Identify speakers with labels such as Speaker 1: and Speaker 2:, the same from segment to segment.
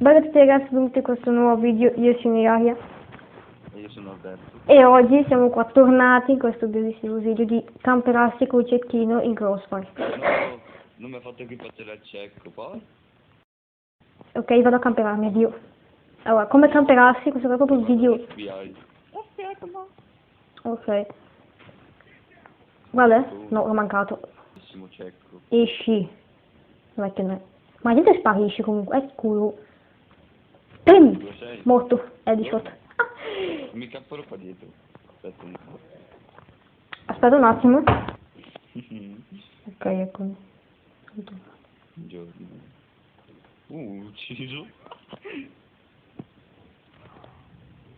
Speaker 1: Bella a tutti ragazzi, benvenuti in questo nuovo video, io sono Ilaria
Speaker 2: E io sono Alberto.
Speaker 1: e oggi siamo qua tornati in questo bellissimo video di camperassi col cecchino in Crossfire.
Speaker 2: No, non mi ha fatto equipaggiare al cecco, poi?
Speaker 1: Ok, vado a camperarmi, addio. Allora, come camperassi, questo è proprio il video.
Speaker 2: FBI.
Speaker 1: Ok. Guarda, no, l'ho mancato.
Speaker 2: Bellissimo cecco.
Speaker 1: Esci. Non è che no. Ma la gente sparisce comunque, è culo. Pim!
Speaker 2: Dove sei?
Speaker 1: Morto, è di shot.
Speaker 2: Mi cappero qua dietro. Aspetta un po'.
Speaker 1: Aspetta un attimo. Ok, eccomi.
Speaker 2: Buongiorno. Ucciso.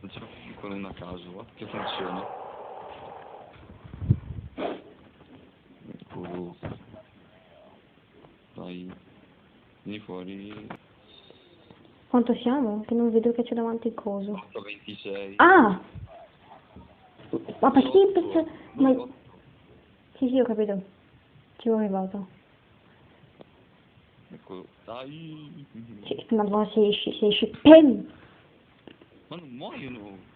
Speaker 2: Facciamo con una caso, che funziona. Eccolo. Dai. Vieni fuori.
Speaker 1: Quanto siamo? Che non vedo che c'è davanti il coso.
Speaker 2: 826.
Speaker 1: Ah! Ma perché
Speaker 2: Otto.
Speaker 1: Ma...
Speaker 2: Otto.
Speaker 1: Sì, ho capito. Ci ho arrivato.
Speaker 2: Eccolo. Dai.
Speaker 1: Sì, madonna, se esci. Pim!
Speaker 2: Ma non muoiono!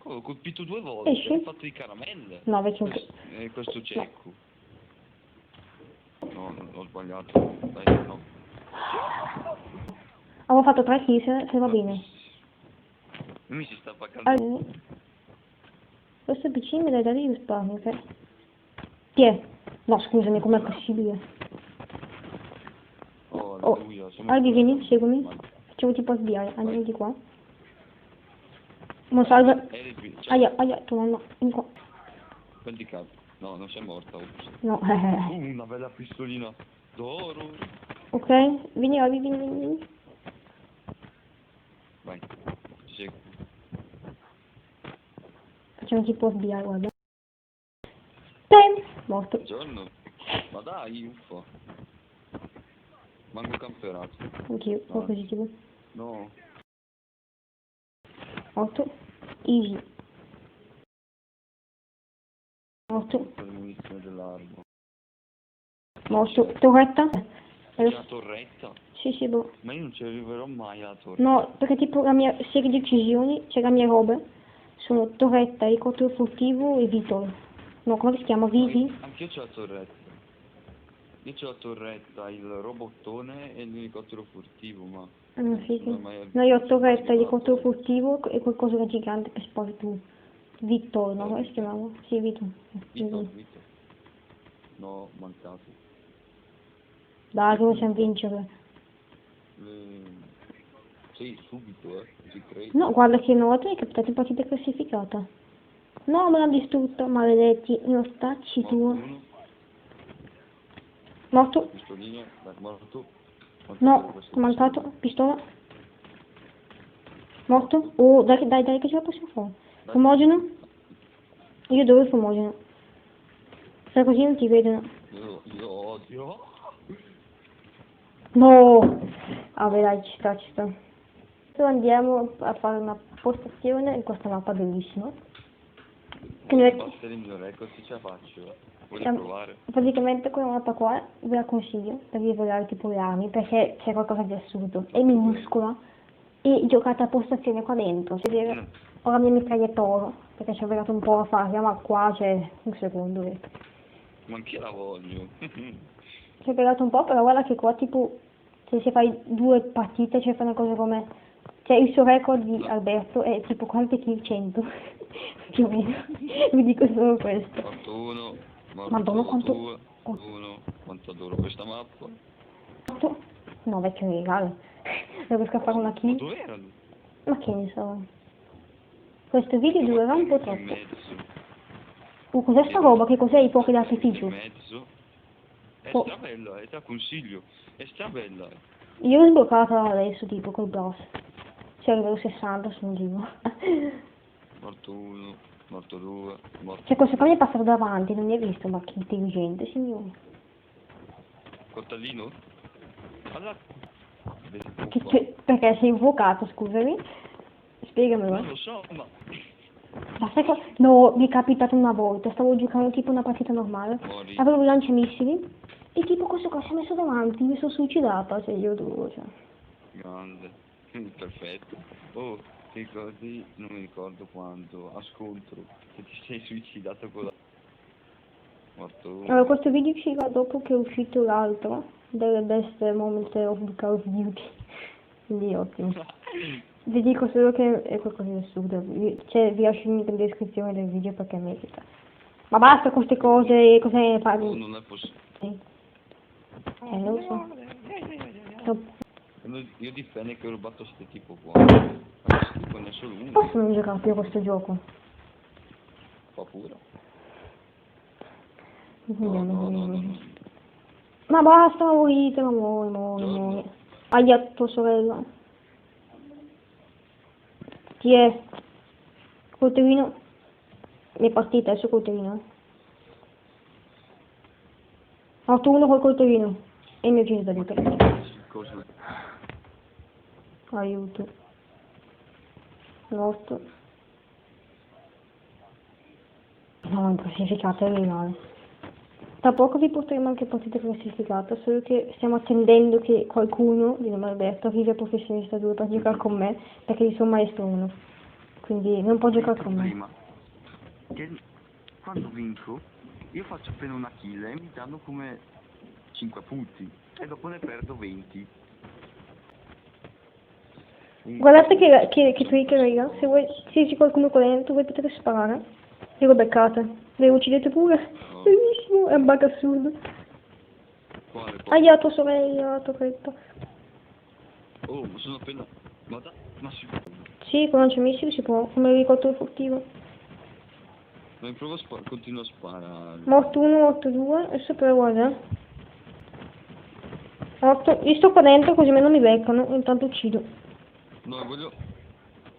Speaker 2: Oh, ho colpito 2 volte,
Speaker 1: Esci?
Speaker 2: ho fatto di caramelle.
Speaker 1: No, vecchio.
Speaker 2: Questo cecco. No, ho sbagliato. Dai, no.
Speaker 1: Avevo fatto 3 kill, se va bene.
Speaker 2: Mi si sta paccando.
Speaker 1: Allora, questo PC mi dai dare di risparmio, ok? Chi è? No, scusami, com'è possibile?
Speaker 2: Oh,
Speaker 1: Oh,
Speaker 2: alleluia, sono
Speaker 1: Albi, vieni,
Speaker 2: curato.
Speaker 1: seguimi.
Speaker 2: Ma-
Speaker 1: Facciamo tipo FBI, andiamo di qua. Non salve.
Speaker 2: Eri qui, cioè,
Speaker 1: Aia, tu no, vieni qua.
Speaker 2: prendi capo. No, non sei morta, ops.
Speaker 1: No,
Speaker 2: Una bella pistolina d'oro.
Speaker 1: Ok, vieni Albi, vieni.
Speaker 2: Vai, ti seguo.
Speaker 1: Facciamo tipo FBI, guarda. Pim! Morto.
Speaker 2: Buongiorno. Ma dai, uffa. Manco camperato.
Speaker 1: Anch'io, ho così tipo.
Speaker 2: No.
Speaker 1: Morto. Easy. Morto.
Speaker 2: Per le munizioni dell'arma.
Speaker 1: Morto. Torretta?
Speaker 2: C'è la torretta?
Speaker 1: Sì, boh.
Speaker 2: Ma io non ci arriverò mai alla torretta.
Speaker 1: No, perché tipo la mia serie di uccisioni, cioè la mia roba, sono torretta, elicottero furtivo e Vitor. No, come si chiama? Vivi?
Speaker 2: Anche io c'ho la torretta. Io c'ho la torretta, il robottone e l'elicottero furtivo, ma
Speaker 1: Sì.
Speaker 2: non ho mai...
Speaker 1: No, io ho torretta, elicottero furtivo e qualcosa da gigante che spari tu. Vitor, no? Come si chiamava? Sì, Vitor.
Speaker 2: Vito. No, mancato.
Speaker 1: Dai, che possiamo vincere.
Speaker 2: Sì, subito, ci credo.
Speaker 1: No, guarda che nota, è capitata in partita classificata. No, me l'ha distrutto, maledetti, non stacci tu.
Speaker 2: Uno,
Speaker 1: Morto?
Speaker 2: pistolino, dai, morto.
Speaker 1: No, mancato, pistola. Morto? Oh, dai, che ce la possiamo fare. Fumogeno? Io dove il fumogeno? Se così non ti vedono.
Speaker 2: Io odio.
Speaker 1: No! Vabbè dai, ci sta. Adesso andiamo a fare una postazione in questa mappa bellissima. Che noi...
Speaker 2: Battere il mio record se ce la faccio. Voglio
Speaker 1: Siamo-
Speaker 2: provare.
Speaker 1: Praticamente quella mappa qua ve la consiglio per rivelare tipo le armi perché c'è qualcosa di assurdo. È minuscola e giocate a postazione qua dentro. Si vede, ho la mia mitragliatora perché ci ho avverato un po' a farla, ma qua c'è un secondo.
Speaker 2: Ma anch'io la voglio.
Speaker 1: Ci ho avverato un po', però guarda che qua tipo se fai 2 partite cioè fai una cosa come. Cioè il suo record di Alberto è tipo quante kill 100 più o meno. Vi dico solo questo.
Speaker 2: Morto uno, morto
Speaker 1: Madonna, quanto-
Speaker 2: due, uno. Quanto adoro questa mappa.
Speaker 1: No, vecchio regalo. Non riesco a fare una
Speaker 2: Ma
Speaker 1: kill.
Speaker 2: dove erano?
Speaker 1: Ma che ne so. Questo video durerà un po'
Speaker 2: In
Speaker 1: troppo.
Speaker 2: mezzo.
Speaker 1: Cos'è sta roba? Che cos'è i fuochi d'artificio?
Speaker 2: In mezzo. È
Speaker 1: Oh.
Speaker 2: strabella, te la consiglio. È strabella.
Speaker 1: Io l'ho sbloccata adesso tipo col boss. Cioè livello 60 sono tipo.
Speaker 2: Morto uno, morto due, morto
Speaker 1: Cioè questo qua mi è passato davanti, non mi hai visto, ma che intelligente signore.
Speaker 2: coltellino? Allora...
Speaker 1: Perché sei infuocato, scusami? Spiegamelo.
Speaker 2: Non lo so, ma...
Speaker 1: Ma sai cosa? No, mi è capitato una volta, stavo giocando tipo una partita normale,
Speaker 2: Muori.
Speaker 1: avevo il lanciamissili e tipo questo qua si è messo davanti, mi sono suicidata, cioè io dovevo, cioè.
Speaker 2: Grande. Perfetto. Oh, ti ricordi, non mi ricordo quando, a scontro, che ti sei suicidato con la... Morto.
Speaker 1: Allora, questo video uscirà dopo che è uscito l'altro, delle best moment of the Call of Duty. Quindi ottimo. Vi dico solo che è qualcosa di assurdo. Cioè, vi lascio il link in descrizione del video perché merita. Ma basta con queste cose, cosa ne
Speaker 2: Oh,
Speaker 1: parli?
Speaker 2: non è possibile.
Speaker 1: Sì. Lo so.
Speaker 2: Io di Fennec ho rubato sto tipo qua. Ma questo tipo ne è solo uno.
Speaker 1: Posso non giocare più a questo gioco?
Speaker 2: Fa pure.
Speaker 1: Vediamo,
Speaker 2: No.
Speaker 1: vediamo. Ma basta, morite, ma muori. Aia, tua sorella. Chi è? Coltellino? Mi è partita adesso coltellino. Ho fatto uno col coltellino. E mi è ucciso da dietro.
Speaker 2: Cosa?
Speaker 1: Aiuto. Morto. No, il classificato è rimane. Tra poco vi porteremo anche partita classificata, solo che stiamo attendendo che qualcuno di nome Alberto arrivi a professionista 2 per giocare con me, perché io sono maestro 1. Quindi non può giocare con me.
Speaker 2: Prima, che quando vinco, io faccio appena una kill e mi danno come 5 punti. E dopo ne perdo 20.
Speaker 1: Guardate che trick, raga, se c'è qualcuno qua dentro voi potete sparare. Io l'ho beccata. Ve lo uccidete pure.
Speaker 2: Oh.
Speaker 1: Bellissimo, è un bug assurdo.
Speaker 2: Quale?
Speaker 1: Aia, tua sorella, tua cretta.
Speaker 2: Oh, ma sono appena... Ma si...
Speaker 1: Sì, con lanciamissili si può, come l'elicottero furtivo.
Speaker 2: Ma provo a continuo a sparare.
Speaker 1: Morto 1, morto 2, adesso però guarda. Morto, io sto qua dentro così me non mi beccano, intanto uccido.
Speaker 2: No, voglio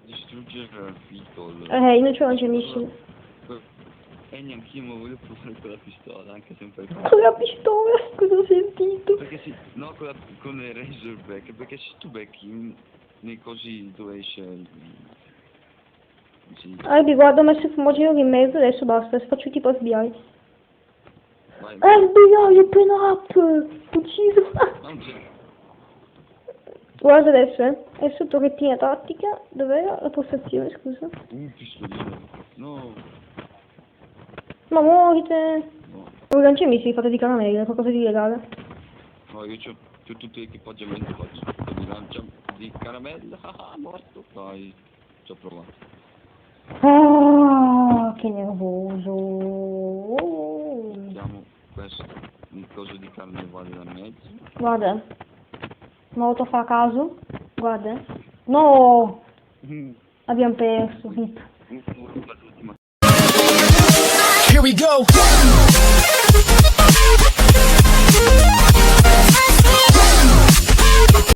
Speaker 2: distruggere il Pitol.
Speaker 1: Io non c'ho lanciamissili.
Speaker 2: E neanch'io ma voglio provare con la pistola, anche se un po'
Speaker 1: Con la pistola, cosa ho sentito?
Speaker 2: Perché sì, no, con le Razorback, perché se tu becchi nei cosi dove esce il... Sì,
Speaker 1: Vi guardo, ho messo il fumogeno in mezzo, adesso basta, adesso faccio tipo FBI.
Speaker 2: vai.
Speaker 1: FBI, open up! Ucciso!
Speaker 2: Non c'è.
Speaker 1: Guarda adesso, adesso torrettina tattica, dov'era la postazione, scusa?
Speaker 2: Pistolino. No.
Speaker 1: Ma morite!
Speaker 2: No.
Speaker 1: Un lanciamissili fatto di caramelle, qualcosa di illegale.
Speaker 2: No, io c'ho tutto l'equipaggiamento, faccio di lancia di caramella, morto. Dai, ci ho provato.
Speaker 1: Ah, che nervoso!
Speaker 2: Mettiamo questo, il coso di carnevale da mezzo.
Speaker 1: Guarda, molto fa a caso, guarda. No! Abbiamo perso, hip.
Speaker 2: L'ultima.
Speaker 3: Here we go.